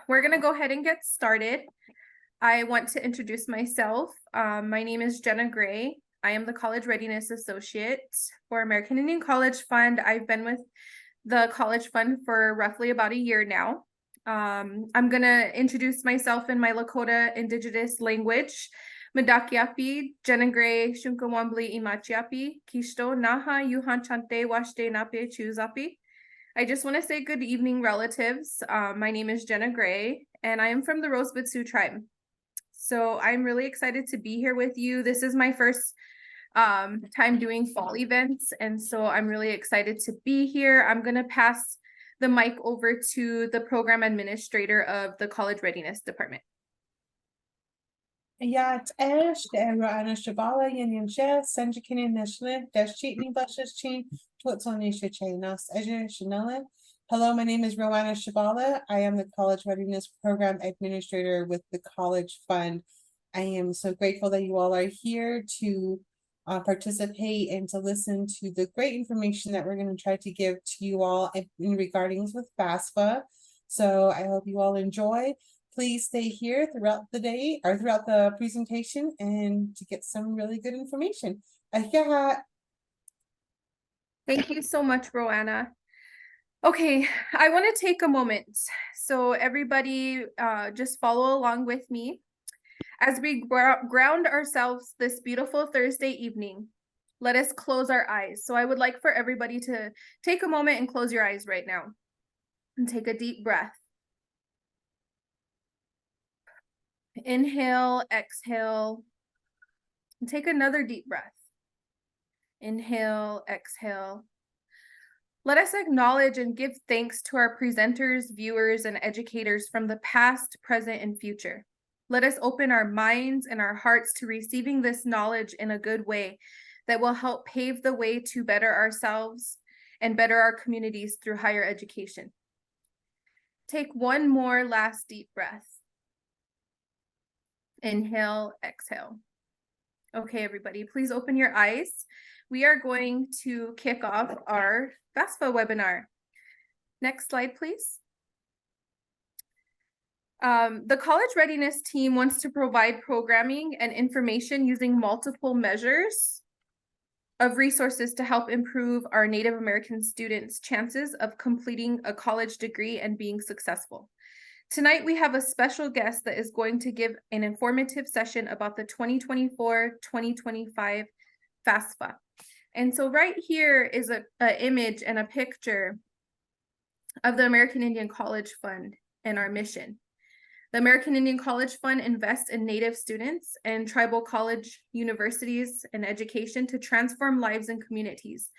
we're going to go ahead and get started. I want to introduce myself. My name is Jenna Gray. I am the College Readiness Associate for American Indian College Fund. I've been with the College Fund for roughly about a year now. I'm going to introduce myself in my Lakota Indigenous language. Madakiapi, Jenna Gray, Shunkawambli Imachiapi, Kishto, Naha, Yuhan Chante, Washte, Nape, Chuzapi. I just want to say good evening, relatives. My name is Jenna Gray, and I am from the Rosebud Sioux tribe. So I'm really excited to be here with you. This is my first time doing fall events, and so I'm really excited to be here. I'm going to pass the mic over to the program administrator of the College Readiness Department. Yat esh de Rana Shabala Yin Jes, Sanjakin Nishlet, Dashit Nibushes Chin, Twitzonisha Chainas, Eja Chanelin. Hello, my name is Rowana Shabala. I am the College Readiness Program Administrator with the College Fund. I am so grateful that you all are here to participate and to listen to the great information that we're going to try to give to you all in regarding with FAFSA. So I hope you all enjoy. Please stay here throughout the day or throughout the presentation and to get some really good information. Thank you so much, Roanna. Okay, I want to take a moment. So everybody just follow along with me as we ground ourselves this beautiful Thursday evening. Let us close our eyes. So I would like for everybody to take a moment and close your eyes right now and take a deep breath. Inhale, exhale, and take another deep breath. Inhale, exhale. Let us acknowledge and give thanks to our presenters, viewers, and educators from the past, present, and future. Let us open our minds and our hearts to receiving this knowledge in a good way that will help pave the way to better ourselves and better our communities through higher education. Take one more last deep breath. Inhale, exhale. Okay, everybody, please open your eyes. We are going to kick off our FAFSA webinar. Next slide, please. The College Readiness team wants to provide programming and information using multiple measures of resources to help improve our Native American students' chances of completing a college degree and being successful. Tonight, we have a special guest that is going to give an informative session about the 2024-2025 FAFSA. And so right here is an image and a picture of the American Indian College Fund and our mission. The American Indian College Fund invests in Native students and tribal college universities and education to transform lives and communities.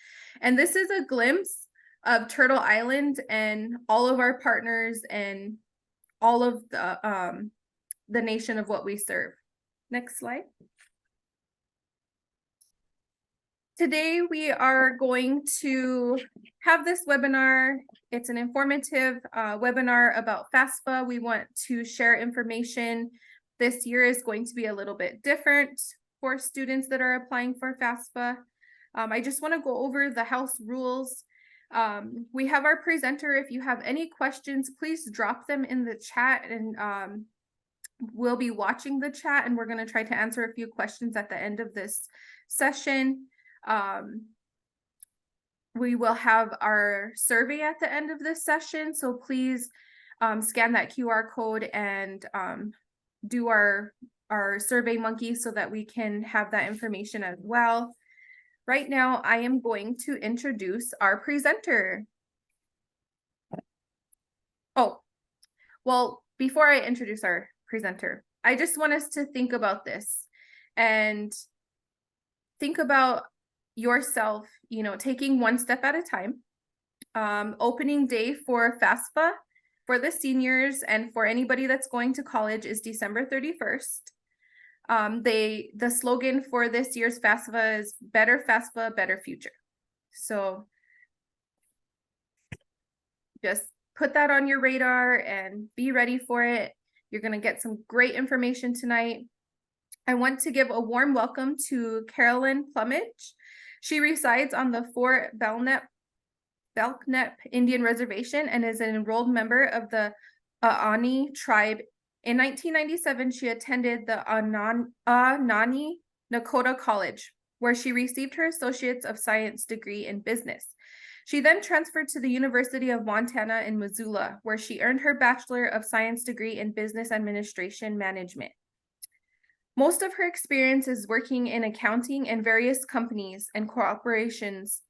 And this is a glimpse of Turtle Island and all of our partners and all of the nation of what we serve. Next slide. Today we are going to have this webinar. It's an informative webinar about FAFSA. We want to share information. This year is going to be a little bit different for students that are applying for FAFSA. I just want to go over the house rules. We have our presenter. If you have any questions, please drop them in the chat, and we'll be watching the chat, and we're going to try to answer a few questions at the end of this session. We will have our survey at the end of this session, so please scan that QR code and do our Survey Monkey so that we can have that information as well. Right now, I am going to introduce our presenter. Oh, well, before I introduce our presenter, I just want us to think about this and think about yourself, taking one step at a time. Opening day for FAFSA for the seniors and for anybody that's going to college is December 31st. The slogan for this year's FAFSA is Better FAFSA, Better Future. So just put that on your radar and be ready for it. You're going to get some great information tonight. I want to give a warm welcome to Carolyn Plumage. She resides on the Fort Belknap Indian Reservation and is an enrolled member of the Aani tribe. In 1997, she attended the Anani Nakota College, where she received her Associates of Science degree in business. She then transferred to the University of Montana in Missoula, where she earned her Bachelor of Science degree in Business Administration Management. Most of her experience is working in accounting and various companies and corporations,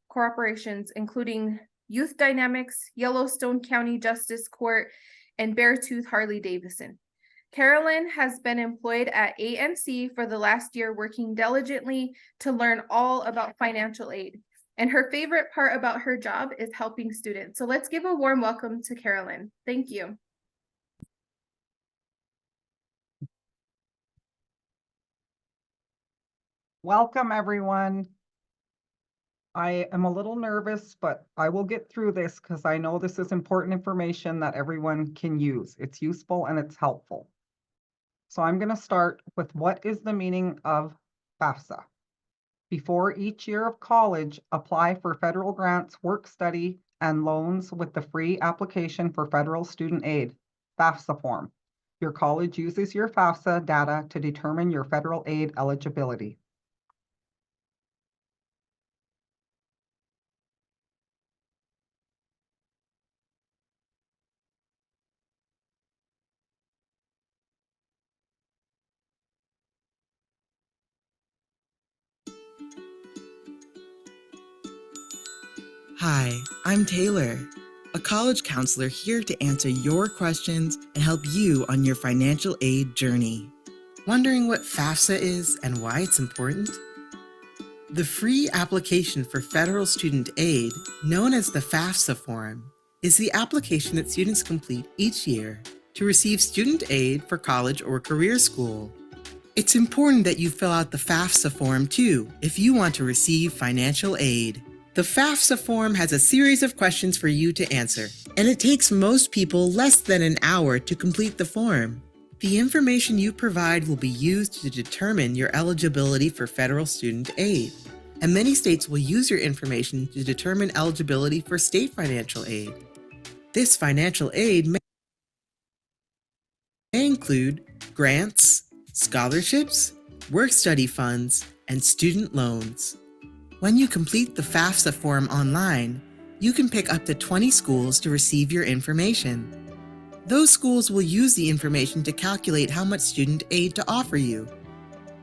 including Youth Dynamics, Yellowstone County Justice Court, and Beartooth Harley-Davidson. Carolyn has been employed at ANC for the last year, working diligently to learn all about financial aid. And her favorite part about her job is helping students. So let's give a warm welcome to Carolyn. Thank you. Welcome, everyone. I am a little nervous, but I will get through this because I know this is important information that everyone can use. It's useful and it's helpful. So I'm going to start with what is the meaning of FAFSA. Before each year of college, apply for federal grants, work study, and loans with the free application for federal student aid, FAFSA form. Your college uses your FAFSA data to determine your federal aid eligibility. Hi, I'm Taylor, a college counselor here to answer your questions and help you on your financial aid journey. Wondering what FAFSA is and why it's important? The free application for federal student aid, known as the FAFSA form, is the application that students complete each year to receive student aid for college or career school. It's important that you fill out the FAFSA form too if you want to receive financial aid. The FAFSA form has a series of questions for you to answer, and it takes most people less than an hour to complete the form. The information you provide will be used to determine your eligibility for federal student aid, and many states will use your information to determine eligibility for state financial aid. This financial aid may include grants, scholarships, work-study funds, and student loans. When you complete the FAFSA form online, you can pick up to 20 schools to receive your information. Those schools will use the information to calculate how much student aid to offer you.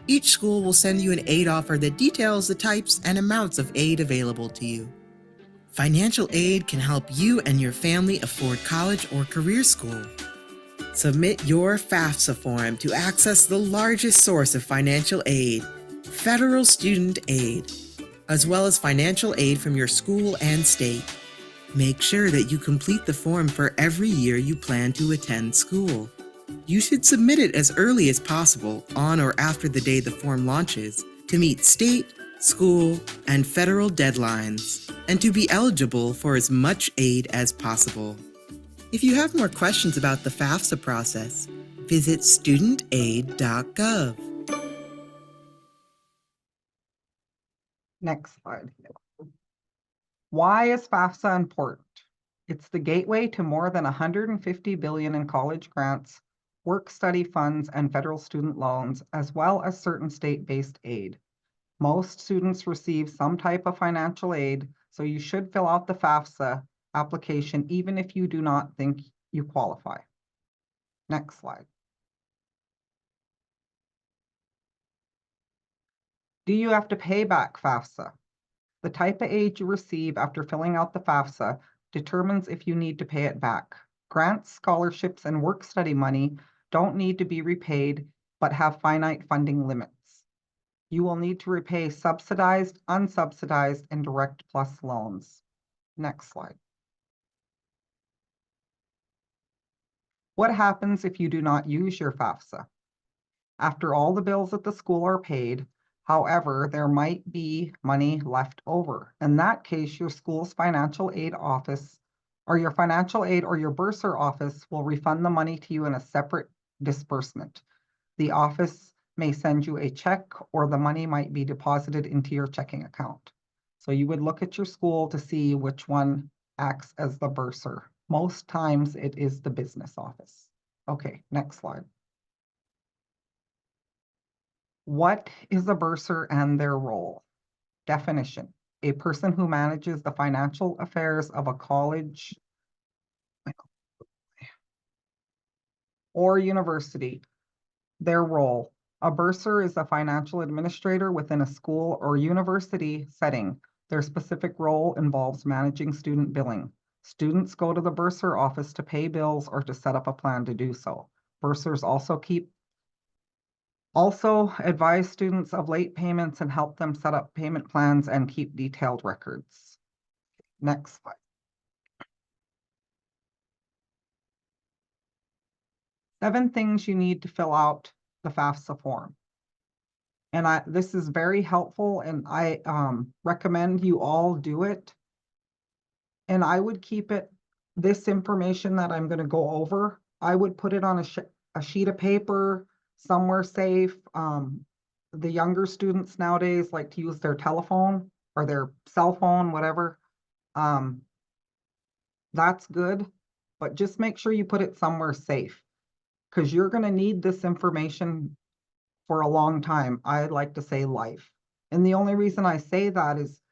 Each school will send you an aid offer that details the types and amounts of aid available to you. Financial aid can help you and your family afford college or career school. Submit your FAFSA form to access the largest source of financial aid, federal student aid, as well as financial aid from your school and state. Make sure that you complete the form for every year you plan to attend school. You should submit it as early as possible on or after the day the form launches to meet state, school, and federal deadlines, and to be eligible for as much aid as possible. If you have more questions about the FAFSA process, visit studentaid.gov. Next slide. Why is FAFSA important? It's the gateway to more than $150 billion in college grants, work-study funds, and federal student loans, as well as certain state-based aid. Most students receive some type of financial aid, so you should fill out the FAFSA application even if you do not think you qualify. Next slide. Do you have to pay back FAFSA? The type of aid you receive after filling out the FAFSA determines if you need to pay it back. Grants, scholarships, and work-study money don't need to be repaid, but have finite funding limits. You will need to repay subsidized, unsubsidized, and direct plus loans. Next slide. What happens if you do not use your FAFSA? After all the bills at the school are paid, however, there might be money left over. In that case, your school's financial aid office or your financial aid or your bursar office will refund the money to you in a separate disbursement. The office may send you a check or the money might be deposited into your checking account. So you would look at your school to see which one acts as the bursar Most times it is the business office. Okay, next slide. What is a bursar and their role? Definition: a person who manages the financial affairs of a college or university. Their role: a bursar is a financial administrator within a school or university setting. Their specific role involves managing student billing. Students go to the bursar office to pay bills or to set up a plan to do so. Bursars also advise students of late payments and help them set up payment plans and keep detailed records. Next slide. Seven things you need to fill out the FAFSA form. And this is very helpful, and I recommend you all do it. And I would keep this information that I'm going to go over, I would put it on a sheet of paper somewhere safe. The younger students nowadays like to use their telephone or their cell phone, whatever. That's good, but just make sure you put it somewhere safe, because you're going to need this information for a long time. I'd like to say life. And the only reason I say that is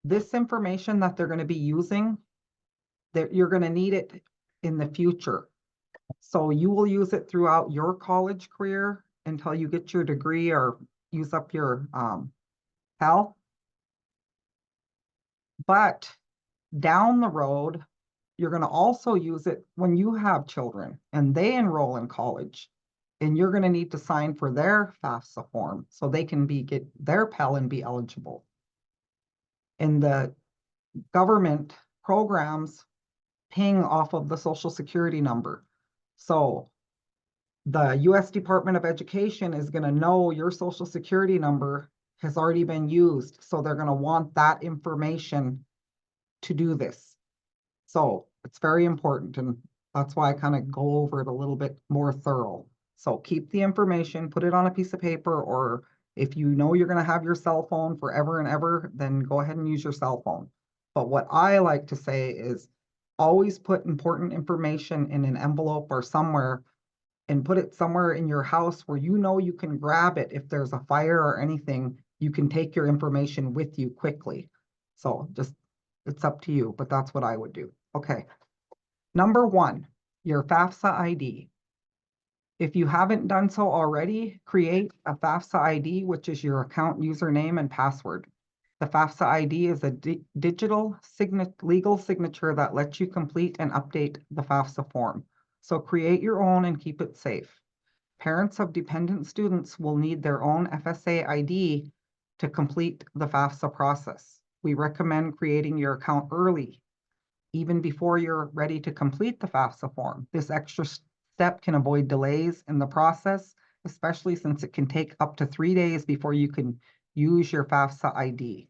this information that they're going to be using, that you're going to need it in the future. So you will use it throughout your college career until you get your degree or use up your Pell. But down the road, you're going to also use it when you have children and they enroll in college. And you're going to need to sign for their FAFSA form so they can get their Pell and be eligible. And the government programs paying off of the Social Security number. So the U.S. Department of Education is going to know your Social Security number has already been used. So they're going to want that information to do this. So it's very important. And that's why I kind of go over it a little bit more thorough. So keep the information, put it on a piece of paper, or if you know you're going to have your cell phone forever and ever, then go ahead and use your cell phone. But what I like to say is always put important information in an envelope or somewhere, and put it somewhere in your house where you know you can grab it if there's a fire or anything. You can take your information with you quickly. So just, it's up to you, but that's what I would do. Okay. Number one, your FAFSA ID. If you haven't done so already, create a FAFSA ID, which is your account username and password. The FAFSA ID is a digital legal signature that lets you complete and update the FAFSA form. So create your own and keep it safe. Parents of dependent students will need their own FSA ID to complete the FAFSA process. We recommend creating your account early, even before you're ready to complete the FAFSA form. This extra step can avoid delays in the process, especially since it can take up to 3 days before you can use your FAFSA ID.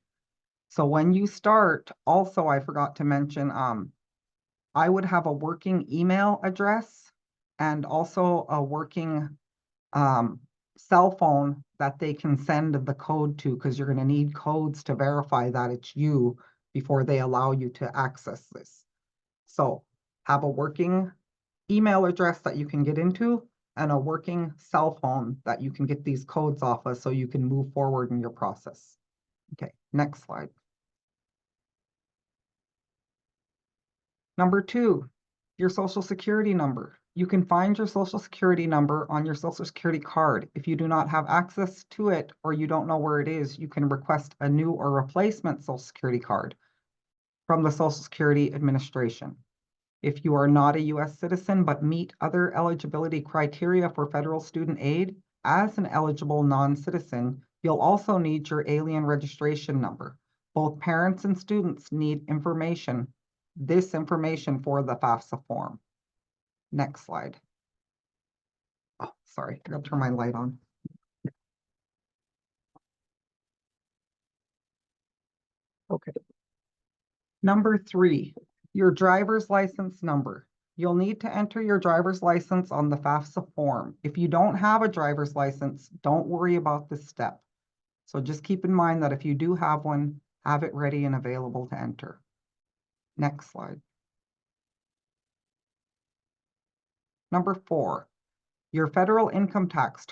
So when you start, also, I forgot to mention, I would have a working email address and also a working cell phone that they can send the code to, because you're going to need codes to verify that it's you before they allow you to access this. So have a working email address that you can get into and a working cell phone that you can get these codes off of so you can move forward in your process. Okay, next slide. Number two, your Social Security number. You can find your Social Security number on your Social Security card. If you do not have access to it or you don't know where it is, you can request a new or replacement Social Security card from the Social Security Administration. If you are not a U.S. citizen but meet other eligibility criteria for federal student aid, as an eligible non-citizen, you'll also need your alien registration number. Both parents and students need this information for the FAFSA form. Next slide. Oh, sorry, I gotta turn my light on. Okay. Number three, your driver's license number. You'll need to enter your driver's license on the FAFSA form. If you don't have a driver's license, don't worry about this step. So just keep in mind that if you do have one, have it ready and available to enter. Next slide. Number 4, your federal income tax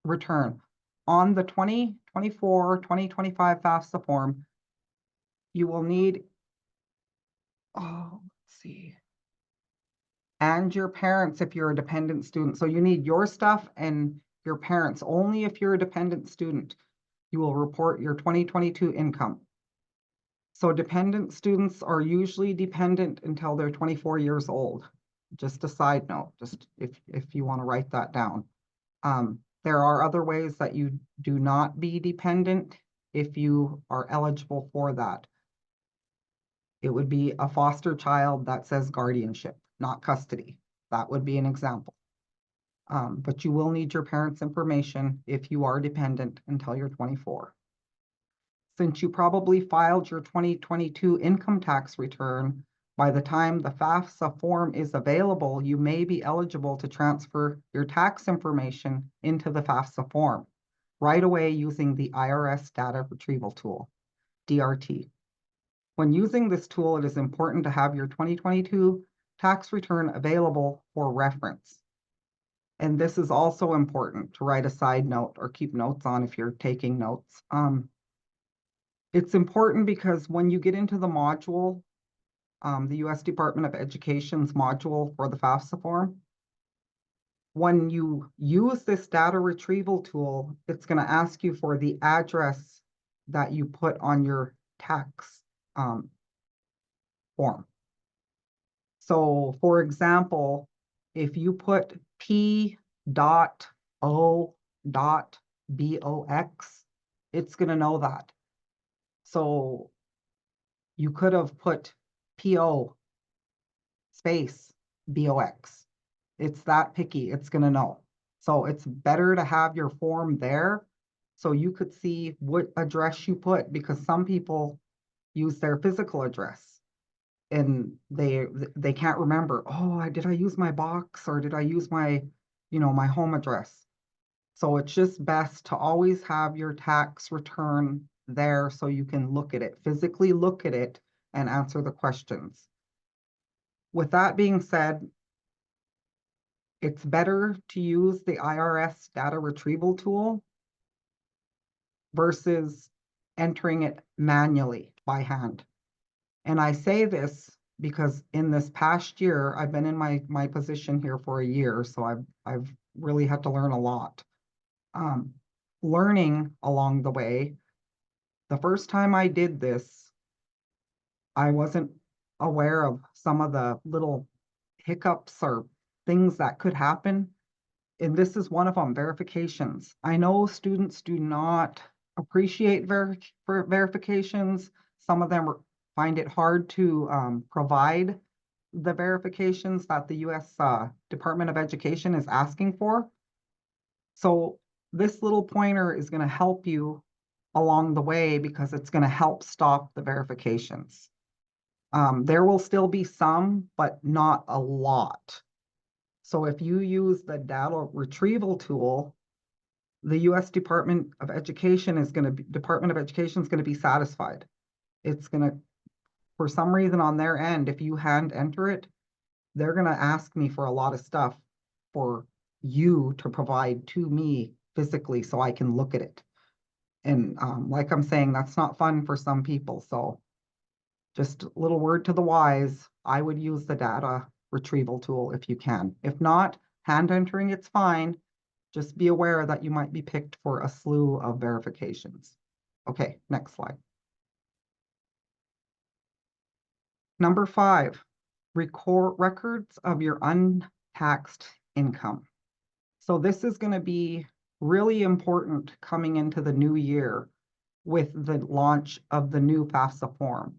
return. On the 2024-2025 FAFSA form, you will need, let's see, and your parents if you're a dependent student. So you need your stuff and your parents. Only if you're a dependent student, you will report your 2022 income. So dependent students are usually dependent until they're 24 years old. Just a side note, just if you want to write that down. There are other ways that you do not be dependent if you are eligible for that. It would be a foster child that says guardianship, not custody. That would be an example. But you will need your parents' information if you are dependent until you're 24. Since you probably filed your 2022 income tax return, by the time the FAFSA form is available, you may be eligible to transfer your tax information into the FAFSA form right away using the IRS data retrieval tool, DRT. When using this tool, it is important to have your 2022 tax return available for reference. And this is also important to write a side note or keep notes on if you're taking notes. It's important because when you get into the module, the U.S. Department of Education's module for the FAFSA form, when you use this data retrieval tool, it's going to ask you for the address that you put on your tax form. So for example, if you put P.O.box, it's going to know that. So you could have put P.O. space B.O.X. It's that picky, it's going to know. So it's better to have your form there so you could see what address you put, because some people use their physical address and they can't remember, oh, did I use my box or did I use my, my home address? So it's just best to always have your tax return there so you can look at it, physically look at it and answer the questions. With that being said, it's better to use the IRS data retrieval tool versus entering it manually by hand. And I say this because in this past year, I've been in my position here for a year, so I've really had to learn a lot. Learning along the way, the first time I did this, I wasn't aware of some of the little hiccups or things that could happen. And this is one of them, verifications. I know students do not appreciate verifications. Some of them find it hard to provide the verifications that the U.S. Department of Education is asking for. So this little pointer is going to help you along the way because it's going to help stop the verifications. There will still be some, but not a lot. So if you use the data retrieval tool, the U.S. Department of Education is going to be satisfied. It's going to, for some reason on their end, if you hand enter it, they're going to ask me for a lot of stuff for you to provide to me physically so I can look at it. And like I'm saying, that's not fun for some people. So just a little word to the wise, I would use the data retrieval tool if you can. If not, hand entering, it's fine. Just be aware that you might be picked for a slew of verifications. Okay, next slide. Number 5, record records of your untaxed income. So this is going to be really important coming into the new year with the launch of the new FAFSA form.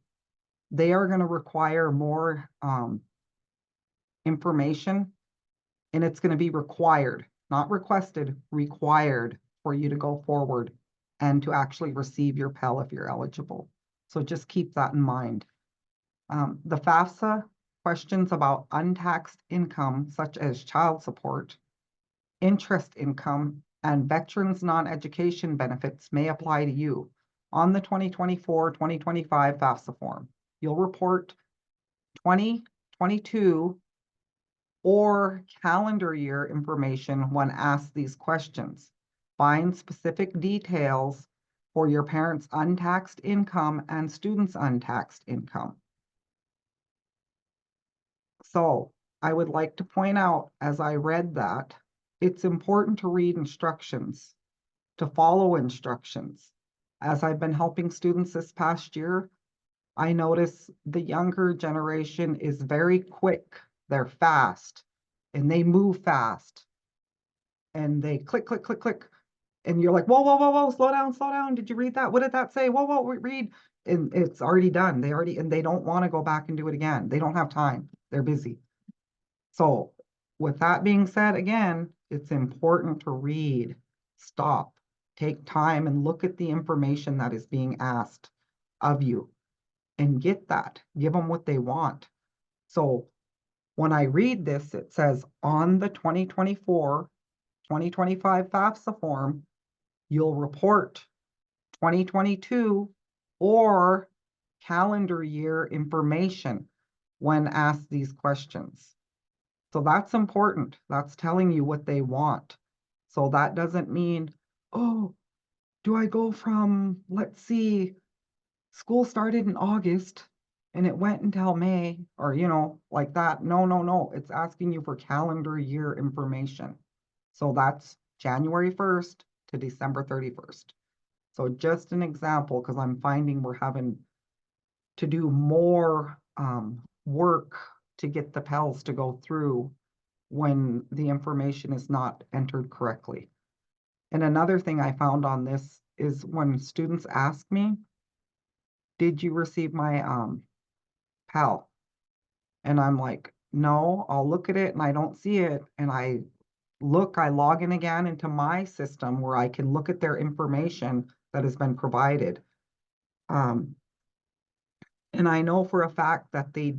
They are going to require more information, and it's going to be required, not requested, required for you to go forward and to actually receive your Pell if you're eligible. So just keep that in mind. The FAFSA questions about untaxed income, such as child support, interest income, and veterans non-education benefits may apply to you on the 2024-2025 FAFSA form. You'll report 2022 or calendar year information when asked these questions. Find specific details for your parents' untaxed income and students' untaxed income. So I would like to point out, as I read that, it's important to read instructions, to follow instructions. As I've been helping students this past year, I notice the younger generation is very quick. They're fast and they move fast and they click, click, click, click. And you're like, whoa, whoa, whoa, whoa, slow down, slow down. Did you read that? What did that say? Whoa, whoa, read. And it's already done. And they don't want to go back and do it again. They don't have time. They're busy. So with that being said, again, it's important to read, stop, take time and look at the information that is being asked of you and get that, give them what they want. So when I read this, it says on the 2024-2025 FAFSA form, you'll report 2022 or calendar year information when asked these questions. So that's important. That's telling you what they want. So that doesn't mean, oh, do I go from, let's see, school started in August and it went until May, or, you know, like that. No, no, no. It's asking you for calendar year information. So that's January 1st to December 31st. So just an example, because I'm finding we're having to do more work to get the Pels to go through when the information is not entered correctly. And another thing I found on this is when students ask me, did you receive my PAL? And I'm like, no, I'll look at it and I don't see it. And I log in again into my system where I can look at their information that has been provided. And I know for a fact that they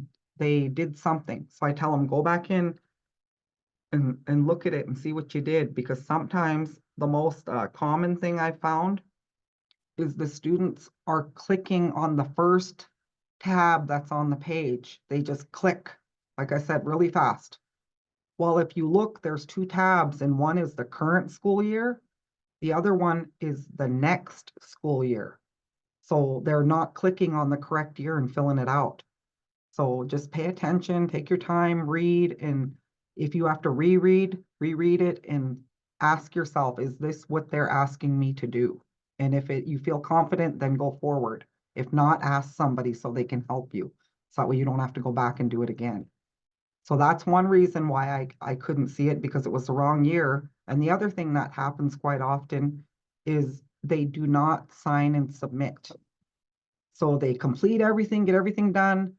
did something. So I tell them, go back in and look at it and see what you did, because sometimes the most common thing I found is the students are clicking on the first tab that's on the page. They just click, like I said, really fast. Well, if you look, there's two tabs, and one is the current school year. The other one is the next school year. So they're not clicking on the correct year and filling it out. So just pay attention, take your time, read, and if you have to reread it and ask yourself, is this what they're asking me to do? And if you feel confident, then go forward. If not, ask somebody so they can help you. So that way you don't have to go back and do it again. So that's one reason why I couldn't see it, because it was the wrong year. And the other thing that happens quite often is they do not sign and submit. So they complete everything, get everything done,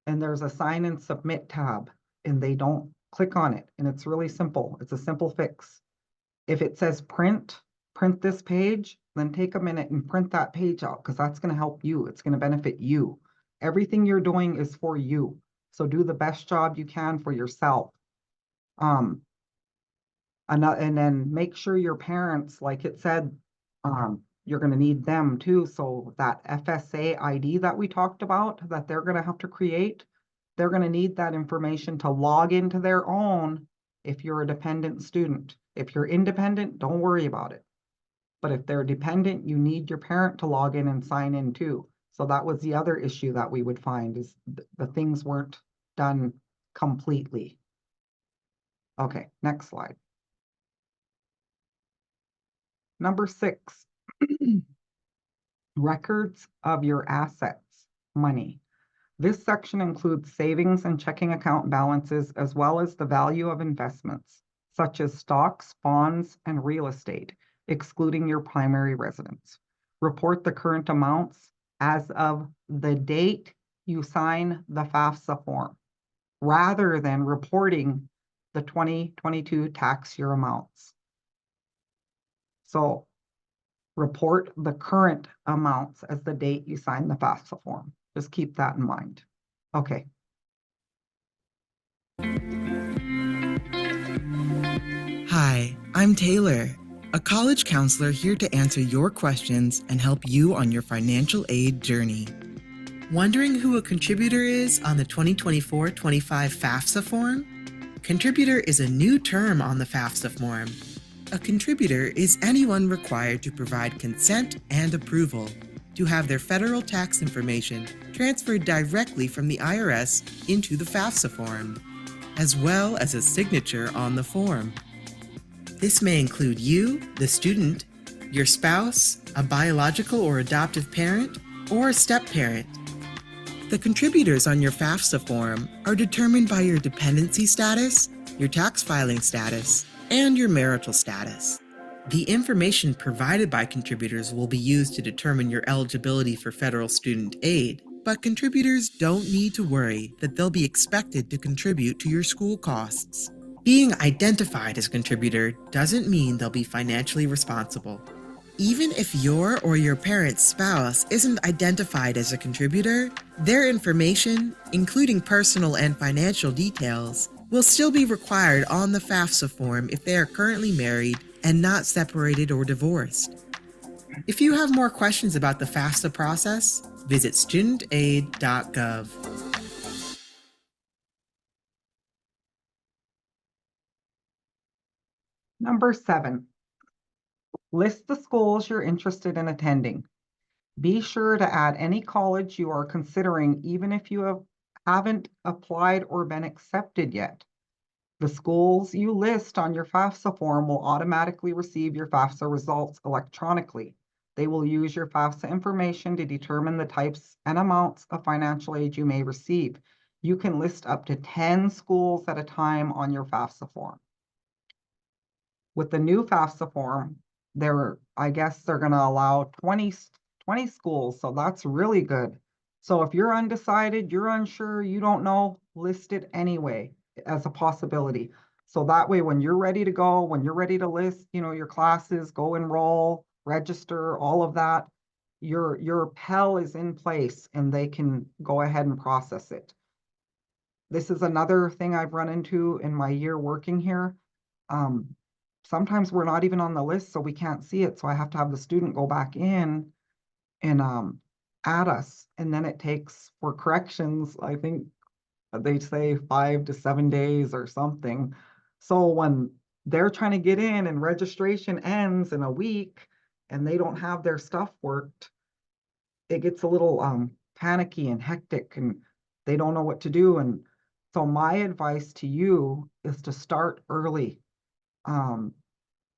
and there's a sign and submit tab, and they don't click on it. And it's really simple. It's a simple fix. If it says print this page, then take a minute and print that page out, because that's going to help you. It's going to benefit you. Everything you're doing is for you. So do the best job you can for yourself. And then make sure your parents, like it said, you're going to need them too. So that FSA ID that we talked about, that they're going to have to create, they're going to need that information to log into their own if you're a dependent student. If you're independent, don't worry about it. But if they're dependent, you need your parent to log in and sign in too. So that was the other issue that we would find, is the things weren't done completely. Okay, next slide. Number 6, records of your assets, money. This section includes savings and checking account balances, as well as the value of investments, such as stocks, bonds, and real estate, excluding your primary residence. Report the current amounts as of the date you sign the FAFSA form, rather than reporting the 2022 tax year amounts. So report the current amounts as the date you sign the FAFSA form. Just keep that in mind. Okay. Hi, I'm Taylor, a college counselor here to answer your questions and help you on your financial aid journey. Wondering who a contributor is on the 2024-25 FAFSA form? Contributor is a new term on the FAFSA form. A contributor is anyone required to provide consent and approval to have their federal tax information transferred directly from the IRS into the FAFSA form, as well as a signature on the form. This may include you, the student, your spouse, a biological or adoptive parent, or a step-parent. The contributors on your FAFSA form are determined by your dependency status, your tax filing status, and your marital status. The information provided by contributors will be used to determine your eligibility for federal student aid, but contributors don't need to worry that they'll be expected to contribute to your school costs. Being identified as a contributor doesn't mean they'll be financially responsible. Even if your or your parent's spouse isn't identified as a contributor, their information, including personal and financial details, will still be required on the FAFSA form if they are currently married and not separated or divorced. If you have more questions about the FAFSA process, visit studentaid.gov. Number 7, list the schools you're interested in attending. Be sure to add any college you are considering, even if you haven't applied or been accepted yet. The schools you list on your FAFSA form will automatically receive your FAFSA results electronically. They will use your FAFSA information to determine the types and amounts of financial aid you may receive. You can list up to 10 schools at a time on your FAFSA form. With the new FAFSA form, I guess they're going to allow 20 schools, so that's really good. So if you're undecided, you're unsure, you don't know, list it anyway as a possibility. So that way, when you're ready to go, when you're ready to list, your classes, go enroll, register, all of that, your Pell is in place and they can go ahead and process it. This is another thing I've run into in my year working here. Sometimes we're not even on the list, so we can't see it. So I have to have the student go back in and add us. And then it takes, for corrections, I think they say 5 to 7 days or something. So when they're trying to get in and registration ends in a week and they don't have their stuff worked, it gets a little panicky and hectic and they don't know what to do. And so my advice to you is to start early.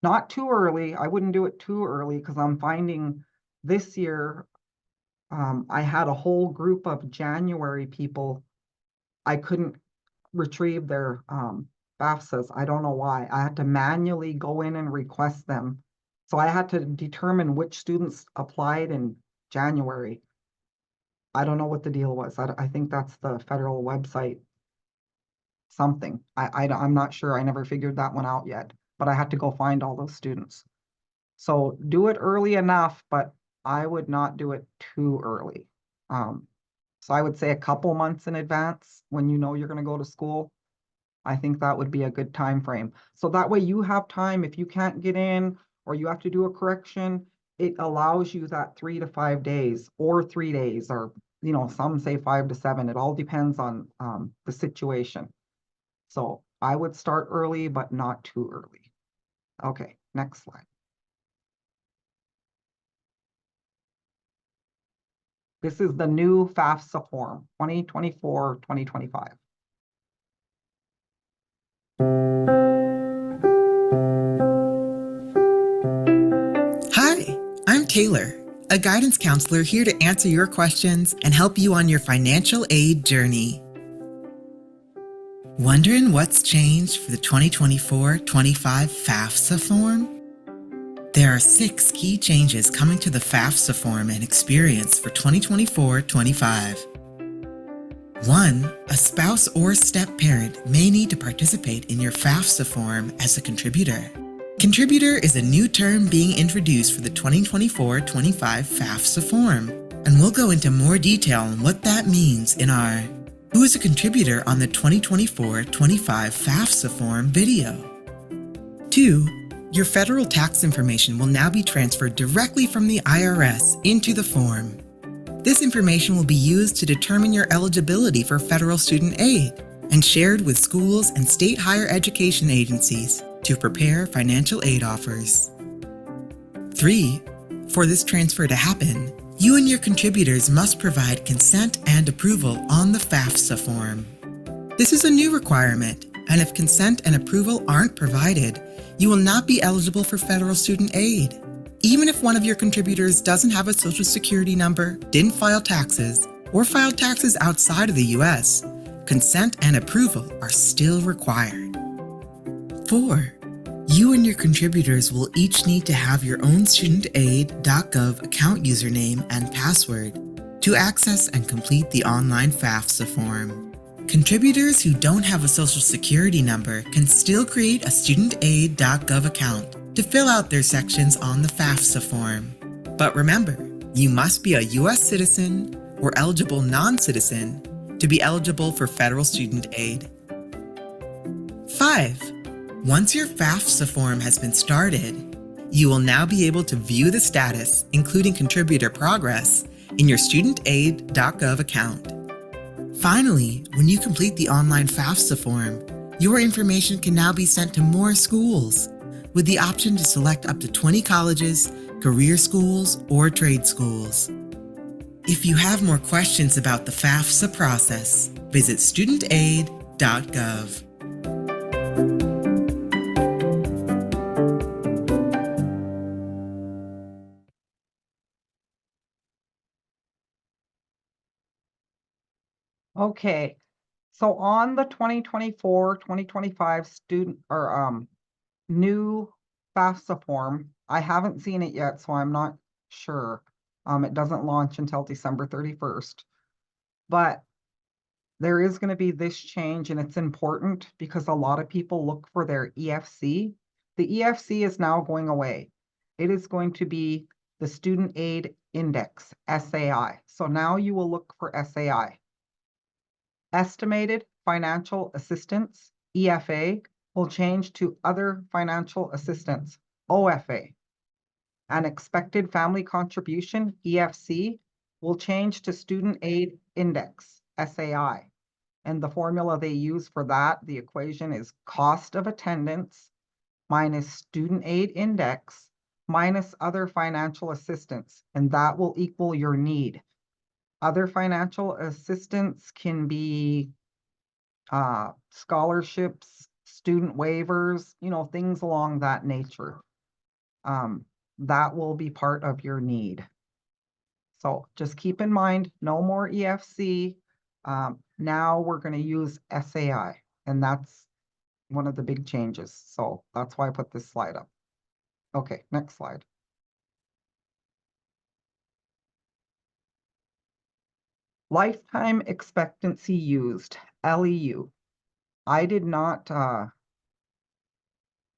Not too early. I wouldn't do it too early because I'm finding this year I had a whole group of January people. I couldn't retrieve their FAFSAs. I don't know why. I had to manually go in and request them. So I had to determine which students applied in January. I don't know what the deal was. I think that's the federal website something. I'm not sure. I never figured that one out yet, but I had to go find all those students. So do it early enough, but I would not do it too early. So I would say a couple months in advance when you know you're going to go to school. I think that would be a good time frame. So that way you have time, if you can't get in or you have to do a correction, it allows you that 3 to 5 days or 3 days, or some say 5 to 7. It all depends on the situation. So I would start early, but not too early. Okay, next slide. This is the new FAFSA form, 2024-2025. Hi, I'm Taylor, a guidance counselor here to answer your questions and help you on your financial aid journey. Wondering what's changed for the 2024-25 FAFSA form? There are 6 key changes coming to the FAFSA form and experience for 2024-25. 1. A spouse or step-parent may need to participate in your FAFSA form as a contributor. Contributor is a new term being introduced for the 2024-25 FAFSA form, and we'll go into more detail on what that means in our Who is a Contributor on the 2024-25 FAFSA form video. 2. Your federal tax information will now be transferred directly from the IRS into the form. This information will be used to determine your eligibility for federal student aid. and shared with schools and state higher education agencies to prepare financial aid offers. 3. For this transfer to happen, you and your contributors must provide consent and approval on the FAFSA form. This is a new requirement, and if consent and approval aren't provided, you will not be eligible for federal student aid. Even if one of your contributors doesn't have a social security number, didn't file taxes, or filed taxes outside of the US, consent and approval are still required. 4. You and your contributors will each need to have your own studentaid.gov account username and password to access and complete the online FAFSA form. Contributors who don't have a social security number can still create a studentaid.gov account to fill out their sections on the FAFSA form. But remember, you must be a US citizen or eligible non-citizen to be eligible for federal student aid. 5. Once your FAFSA form has been started, you will now be able to view the status, including contributor progress, in your studentaid.gov account. Finally, when you complete the online FAFSA form, your information can now be sent to more schools, with the option to select up to 20 colleges, career schools, or trade schools. If you have more questions about the FAFSA process, visit studentaid.gov. Okay, so on the 2024-2025 student or new FAFSA form, I haven't seen it yet, so I'm not sure. It doesn't launch until December 31st. But there is going to be this change, and it's important because a lot of people look for their EFC. The EFC is now going away. It is going to be the Student Aid Index, SAI. So now you will look for SAI. Estimated Financial Assistance, EFA, will change to Other Financial Assistance, OFA. And Expected Family Contribution, EFC, will change to Student Aid Index, SAI. And the formula they use for that, the equation is cost of attendance minus student aid index minus other financial assistance, and that will equal your need. Other financial assistance can be scholarships, student waivers, things along that nature. That will be part of your need. So just keep in mind, no more EFC. Now we're going to use SAI, and that's one of the big changes. So that's why I put this slide up. Okay, next slide. Lifetime expectancy used, LEU. I did not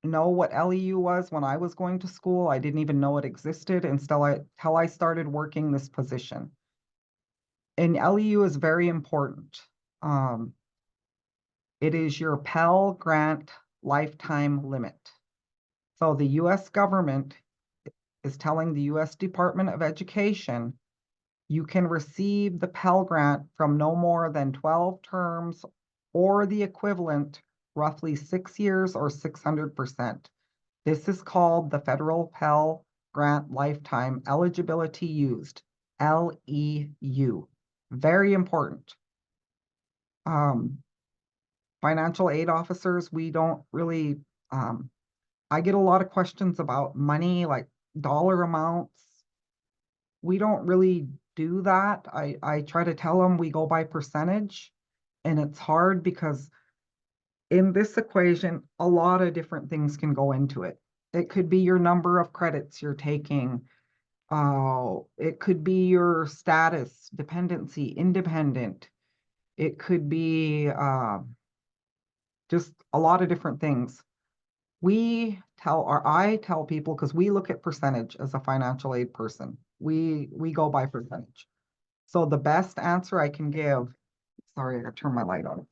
know what LEU was when I was going to school. I didn't even know it existed until I started working this position. And LEU is very important. It is your Pell Grant lifetime limit. So the US government is telling the US Department of Education, you can receive the Pell Grant from no more than 12 terms or the equivalent, roughly 6 years or 600%. This is called the Federal Pell Grant Lifetime Eligibility Used, LEU. Very important. Financial aid officers, we don't really, I get a lot of questions about money, like dollar amounts. We don't really do that. I try to tell them we go by percentage, and it's hard because in this equation, a lot of different things can go into it. It could be your number of credits you're taking. It could be your status, dependency, independent. It could be just a lot of different things. I tell people, because we look at percentage as a financial aid person. We go by percentage. So the best answer I can give, sorry, I gotta turn my light on.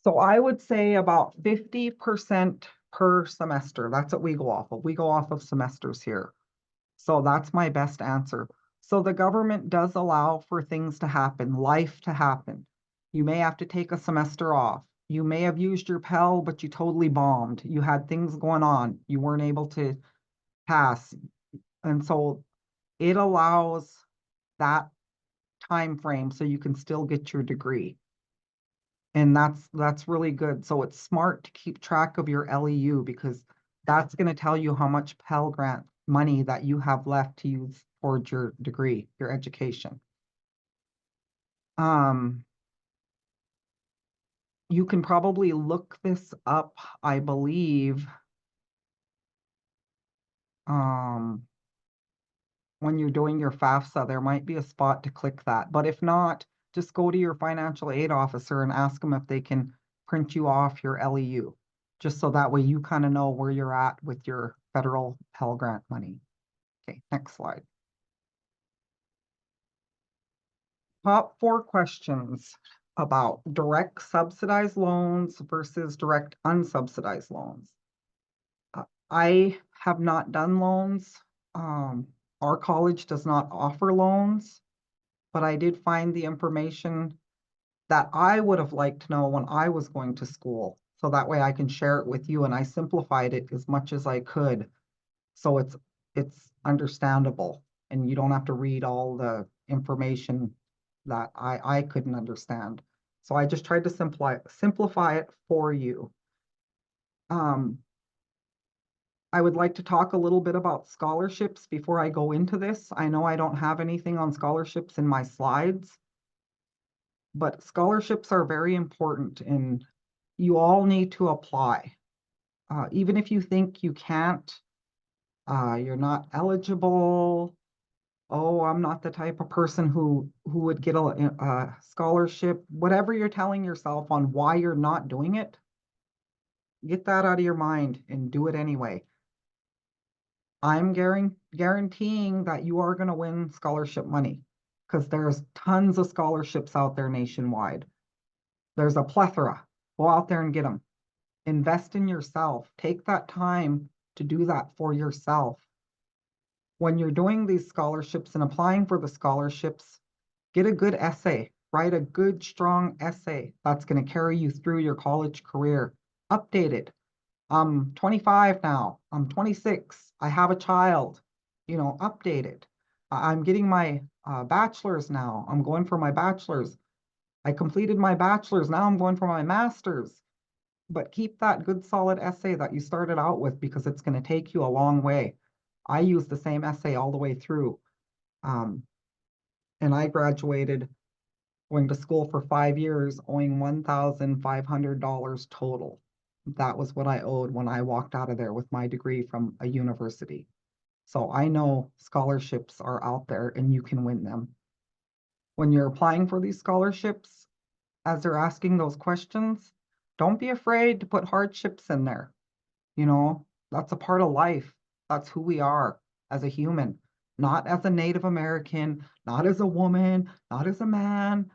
So I would say about 50% per semester. That's what we go off of. We go off of semesters here. So that's my best answer. So the government does allow for things to happen, life to happen. You may have to take a semester off. You may have used your Pell, but you totally bombed. You had things going on. You weren't able to pass. And so it allows that time frame so you can still get your degree. And that's really good. So it's smart to keep track of your LEU because that's going to tell you how much Pell Grant money that you have left to use towards your degree, your education. You can probably look this up, I believe, when you're doing your FAFSA, there might be a spot to click that. But if not, just go to your financial aid officer and ask them if they can print you off your LEU, just so that way you kind of know where you're at with your federal Pell Grant money. Okay, next slide. Top 4 questions about direct subsidized loans versus direct unsubsidized loans. I have not done loans. Our college does not offer loans, but I did find the information that I would have liked to know when I was going to school. So that way I can share it with you, and I simplified it as much as I could. So it's understandable and you don't have to read all the information that I couldn't understand. So I just tried to simplify it for you. I would like to talk a little bit about scholarships before I go into this. I know I don't have anything on scholarships in my slides, but scholarships are very important and you all need to apply. Even if you think you can't, you're not eligible. Oh, I'm not the type of person who would get a scholarship. Whatever you're telling yourself on why you're not doing it, get that out of your mind and do it anyway. I'm guaranteeing that you are going to win scholarship money because there's tons of scholarships out there nationwide. There's a plethora. Go out there and get them. Invest in yourself. Take that time to do that for yourself. When you're doing these scholarships and applying for the scholarships, get a good essay. Write a good, strong essay that's going to carry you through your college career. Update it. I'm 25 now. I'm 26. I have a child. Update it. I'm getting my bachelor's now. I'm going for my bachelor's. I completed my bachelor's. Now I'm going for my master's. But keep that good, solid essay that you started out with because it's going to take you a long way. I used the same essay all the way through. And I graduated going to school for 5 years, owing $1,500 total. That was what I owed when I walked out of there with my degree from a university. So I know scholarships are out there and you can win them. When you're applying for these scholarships, as they're asking those questions, don't be afraid to put hardships in there. That's a part of life. That's who we are as a human, not as a Native American, not as a woman, not as a man,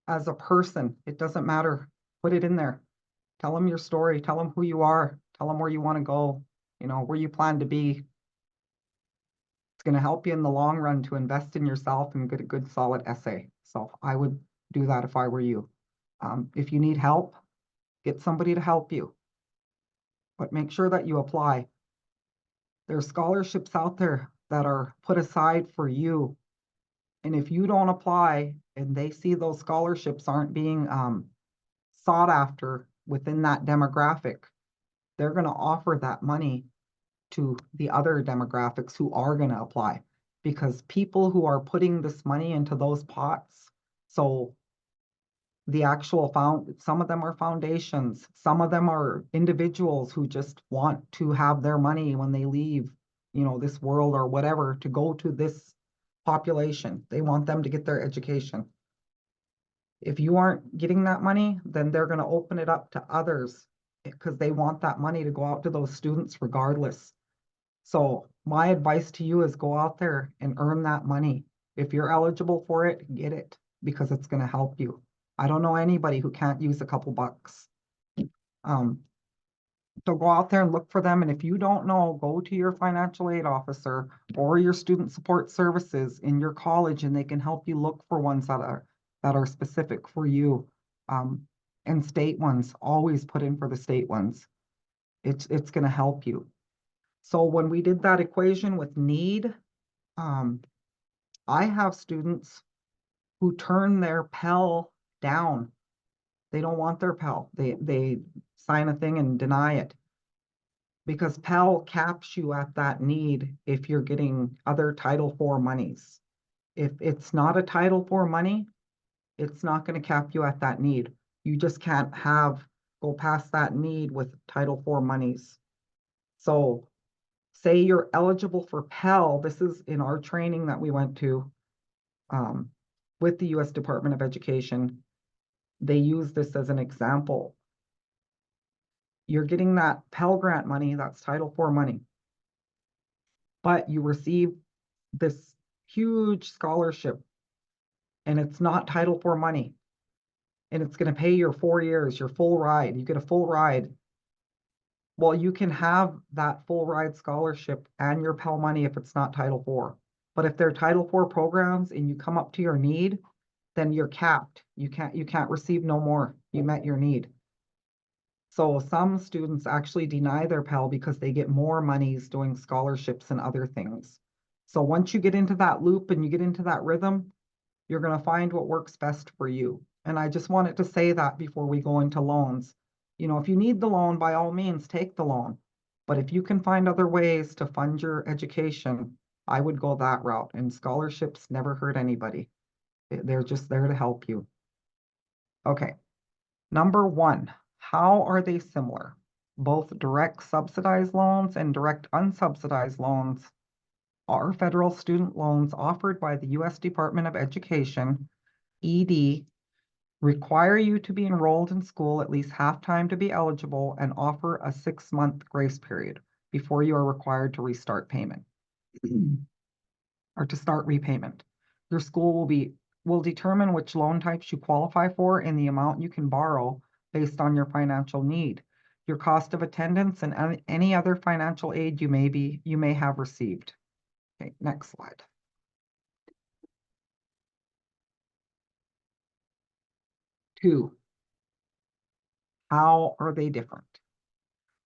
as a person. It doesn't matter. Put it in there. Tell them your story. Tell them who you are. Tell them where you want to go, where you plan to be. It's going to help you in the long run to invest in yourself and get a good, solid essay. So I would do that if I were you. If you need help, get somebody to help you. But make sure that you apply. There's scholarships out there that are put aside for you. And if you don't apply and they see those scholarships aren't being sought after within that demographic, they're going to offer that money to the other demographics who are going to apply, because people who are putting this money into those pots, so the actual some of them are foundations, some of them are individuals who just want to have their money when they leave, this world or whatever, to go to this population. They want them to get their education. If you aren't getting that money, then they're going to open it up to others because they want that money to go out to those students regardless. So my advice to you is go out there and earn that money. If you're eligible for it, get it because it's going to help you. I don't know anybody who can't use a couple bucks. So go out there and look for them. And if you don't know, go to your financial aid officer or your student support services in your college, and they can help you look for ones that are specific for you. And state ones, always put in for the state ones. It's going to help you. So when we did that equation with need, I have students who turn their Pell down. They don't want their Pell. They sign a thing and deny it. Because Pell caps you at that need if you're getting other Title IV monies. If it's not a Title IV money, it's not going to cap you at that need. You just can't go past that need with Title IV monies. So say you're eligible for Pell. This is in our training that we went to with the U.S. Department of Education. They use this as an example. You're getting that Pell Grant money, that's Title IV money. But you receive this huge scholarship and it's not Title IV money. And it's going to pay your 4 years, your full ride. You get a full ride. Well, you can have that full ride scholarship and your Pell money if it's not Title IV. But if they're Title IV programs and you come up to your need, then you're capped. You can't receive no more. You met your need. So some students actually deny their Pell because they get more monies doing scholarships and other things. So once you get into that loop and you get into that rhythm, you're going to find what works best for you. And I just wanted to say that before we go into loans. You know, if you need the loan, by all means, take the loan. But if you can find other ways to fund your education, I would go that route. And scholarships never hurt anybody. They're just there to help you. Okay. Number one, how are they similar? Both direct subsidized loans and direct unsubsidized loans are federal student loans offered by the U.S. Department of Education, ED, require you to be enrolled in school at least half time to be eligible, and offer a 6-month grace period before you are required to restart payment or to start repayment. Your school will determine which loan types you qualify for and the amount you can borrow based on your financial need, your cost of attendance, and any other financial aid you may have received. Okay, next slide. Two, how are they different?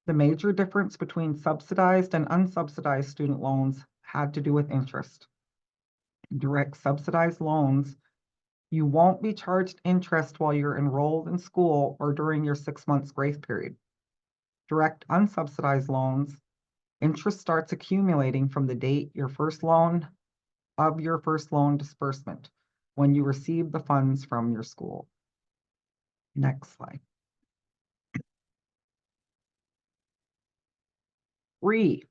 The major difference between subsidized and unsubsidized student loans had to do with interest. Direct subsidized loans, you won't be charged interest while you're enrolled in school or during your 6 months grace period. Direct unsubsidized loans, interest starts accumulating from the date your first loan disbursement when you receive the funds from your school. Next slide. 3,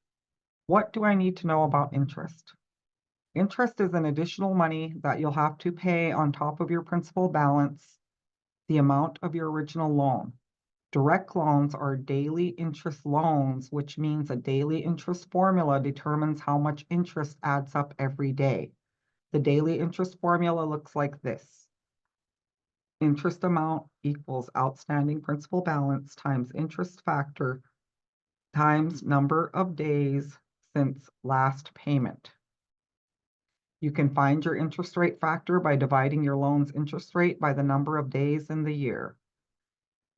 what do I need to know about interest? Interest is an additional money that you'll have to pay on top of your principal balance, the amount of your original loan. Direct loans are daily interest loans, which means a daily interest formula determines how much interest adds up every day. The daily interest formula looks like this. Interest amount equals outstanding principal balance times interest factor times number of days since last payment. You can find your interest rate factor by dividing your loan's interest rate by the number of days in the year.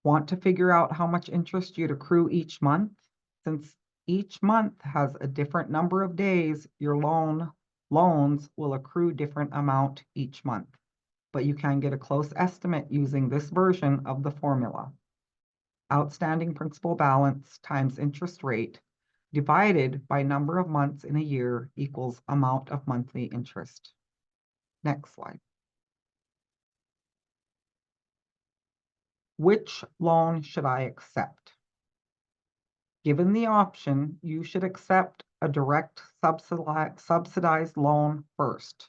Want to figure out how much interest you'd accrue each month? Since each month has a different number of days, your loans will accrue different amount each month. But you can get a close estimate using this version of the formula. Outstanding principal balance times interest rate divided by number of months in a year equals amount of monthly interest. Next slide. Which loan should I accept? Given the option, you should accept a direct subsidized loan first.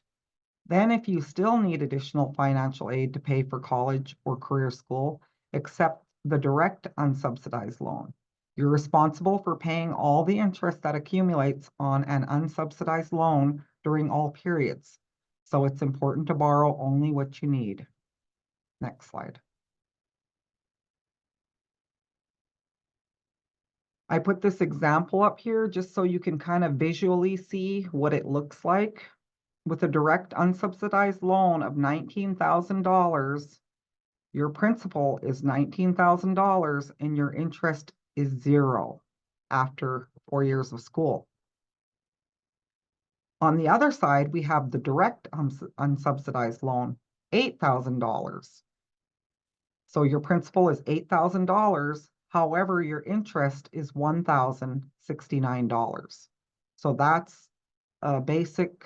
Then if you still need additional financial aid to pay for college or career school, accept the direct unsubsidized loan. You're responsible for paying all the interest that accumulates on an unsubsidized loan during all periods. So it's important to borrow only what you need. Next slide. I put this example up here just so you can kind of visually see what it looks like. With a direct unsubsidized loan of $19,000, your principal is $19,000 and your interest is zero after 4 years of school. On the other side, we have the direct unsubsidized loan, $8,000. So your principal is $8,000. However, your interest is $1,069. So that's a basic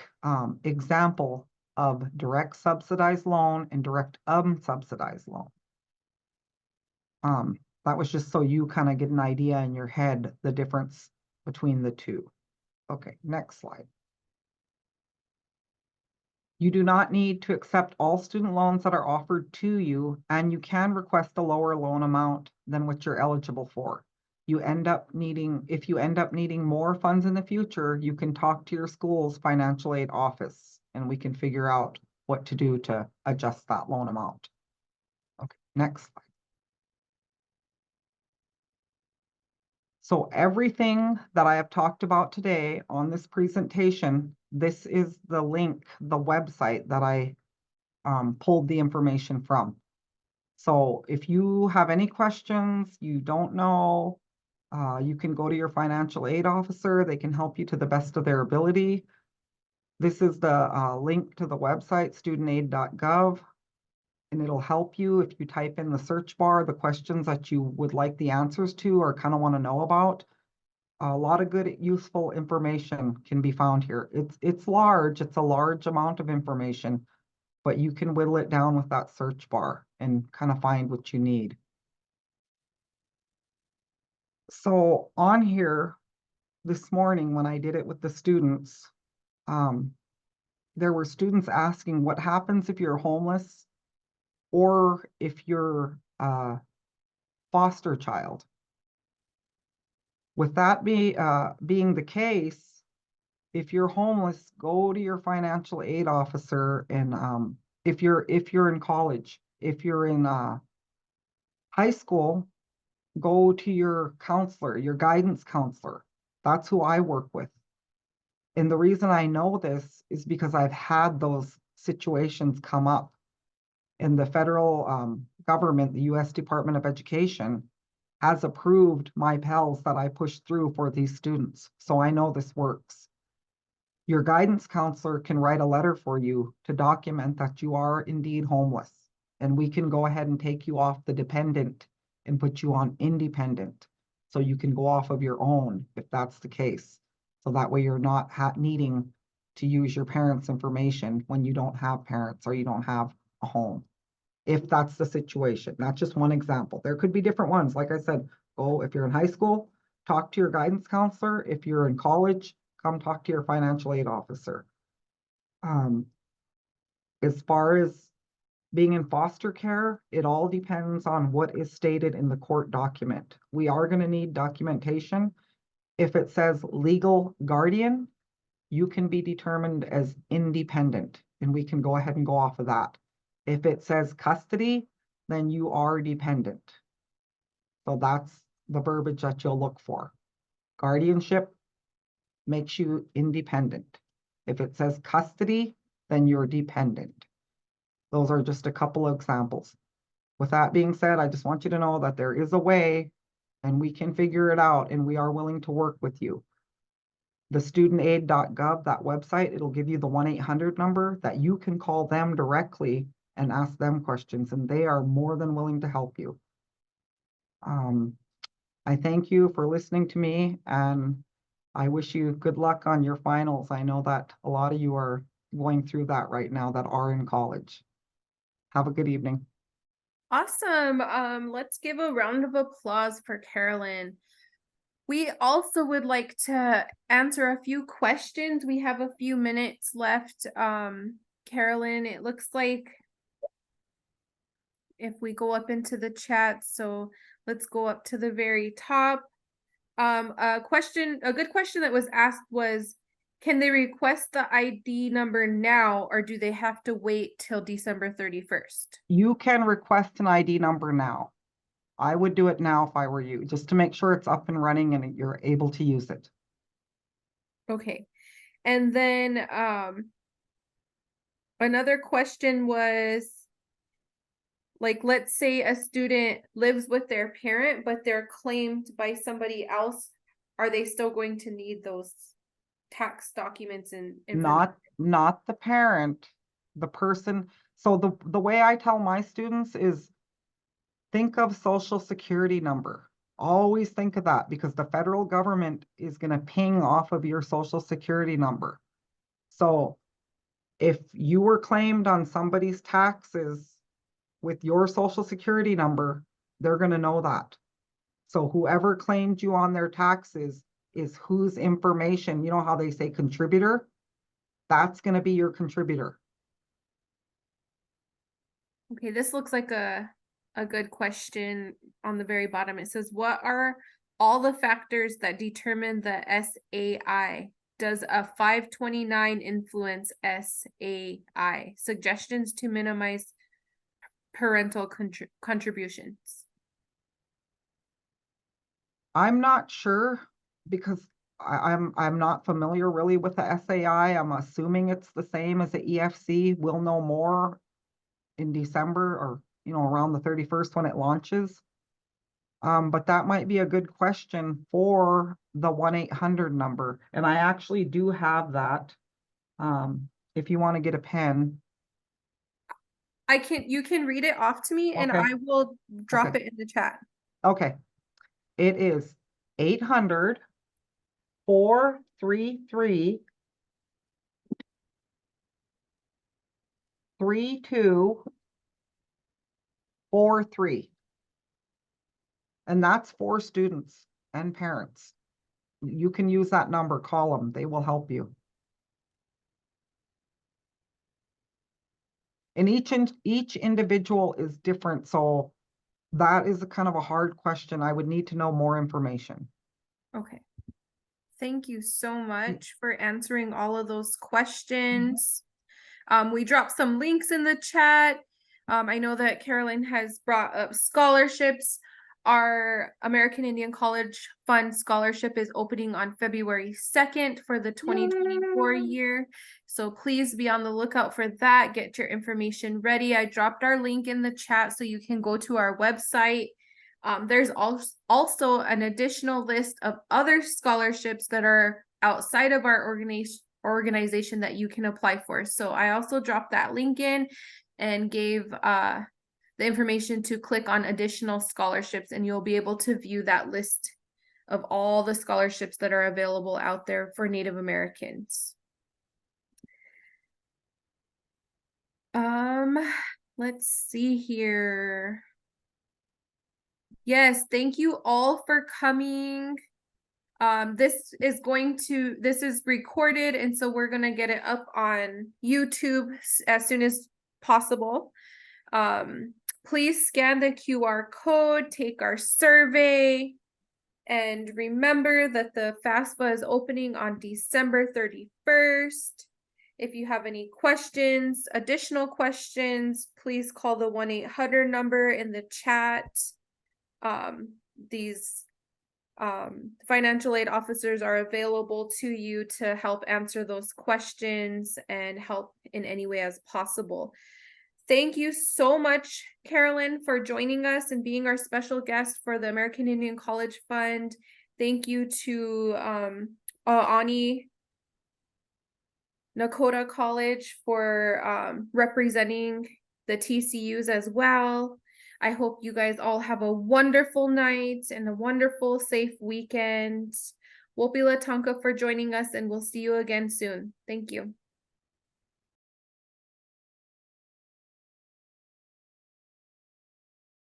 example of direct subsidized loan and direct unsubsidized loan. That was just so you kind of get an idea in your head, the difference between the two. Okay, next slide. You do not need to accept all student loans that are offered to you, and you can request a lower loan amount than what you're eligible for. If you end up needing more funds in the future, you can talk to your school's financial aid office and we can figure out what to do to adjust that loan amount. Okay, next slide. So everything that I have talked about today on this presentation, this is the link, the website that I pulled the information from. So if you have any questions, you don't know, you can go to your financial aid officer. They can help you to the best of their ability. This is the link to the website, studentaid.gov, and it'll help you if you type in the search bar the questions that you would like the answers to or kind of want to know about. A lot of good, useful information can be found here. It's large. It's a large amount of information, but you can whittle it down with that search bar and kind of find what you need. So on here this morning, when I did it with the students, there were students asking what happens if you're homeless or if you're a foster child. With that being the case, if you're homeless, go to your financial aid officer, and if you're in college, if you're in high school, go to your counselor, your guidance counselor. That's who I work with. And the reason I know this is because I've had those situations come up. And the federal government, the U.S. Department of Education, has approved my Pels that I pushed through for these students. So I know this works. Your guidance counselor can write a letter for you to document that you are indeed homeless. And we can go ahead and take you off the dependent and put you on independent. So you can go off of your own if that's the case. So that way you're not needing to use your parents' information when you don't have parents or you don't have a home. If that's the situation, that's just one example. There could be different ones. Like I said, go if you're in high school, talk to your guidance counselor. If you're in college, come talk to your financial aid officer. As far as being in foster care, it all depends on what is stated in the court document. We are going to need documentation. If it says legal guardian, you can be determined as independent, and we can go ahead and go off of that. If it says custody, then you are dependent. So that's the verbiage that you'll look for. Guardianship makes you independent. If it says custody, then you're dependent. Those are just a couple of examples. With that being said, I just want you to know that there is a way and we can figure it out, and we are willing to work with you. The studentaid.gov, that website, it'll give you the 1-800 number that you can call them directly and ask them questions, and they are more than willing to help you. I thank you for listening to me, and I wish you good luck on your finals. I know that a lot of you are going through that right now that are in college. Have a good evening. Awesome. Let's give a round of applause for Carolyn. We also would like to answer a few questions. We have a few minutes left. Carolyn, it looks like if we go up into the chat, so let's go up to the very top. A good question that was asked was, can they request the ID number now, or do they have to wait till December 31st? You can request an ID number now. I would do it now if I were you, just to make sure it's up and running and you're able to use it. Okay. And then another question was, like, let's say a student lives with their parent, but they're claimed by somebody else. Are they still going to need those tax documents and information? Not the parent, the person. So the way I tell my students is think of social security number. Always think of that because the federal government is going to ping off of your social security number. So if you were claimed on somebody's taxes with your social security number, they're going to know that. So whoever claimed you on their taxes is whose information, you know how they say contributor? That's going to be your contributor. Okay, this looks like a good question on the very bottom. It says, what are all the factors that determine the SAI? Does a 529 influence SAI? Suggestions to minimize parental contributions. I'm not sure because I'm not familiar really with the SAI. I'm assuming it's the same as the EFC. We'll know more in December or around the 31st when it launches. But that might be a good question for the 1-800 number. And I actually do have that. If you want to get a pen. You can read it off to me and Okay. I will drop Okay. it in the chat. Okay. It is 800-433-3243. And that's for students and parents. You can use that number, call them, they will help you. And each individual is different, so that is a kind of a hard question. I would need to know more information. Okay. Thank you so much for answering all of those questions. We dropped some links in the chat. I know that Carolyn has brought up scholarships. Our American Indian College Fund scholarship is opening on February 2nd for the 2024 year. So please be on the lookout for that. Get your information ready. I dropped our link in the chat so you can go to our website. There's also an additional list of other scholarships that are outside of our organization that you can apply for. So I also dropped that link in and gave the information to click on additional scholarships, and you'll be able to view that list of all the scholarships that are available out there for Native Americans. Let's see here. Yes, thank you all for coming. This is recorded, and so we're gonna get it up on YouTube as soon as possible. Please scan the QR code, take our survey, and remember that the FAFSA is opening on December 31st. If you have any questions, additional questions, please call the 1-800 number in the chat. These financial aid officers are available to you to help answer those questions and help in any way as possible. Thank you so much, Carolyn, for joining us and being our special guest for the American Indian College Fund. Thank you to Ani Nakota College for representing the TCUs as well. I hope you guys all have a wonderful night and a wonderful, safe weekend. Wopila Tonka for joining us, and we'll see you again soon. Thank you.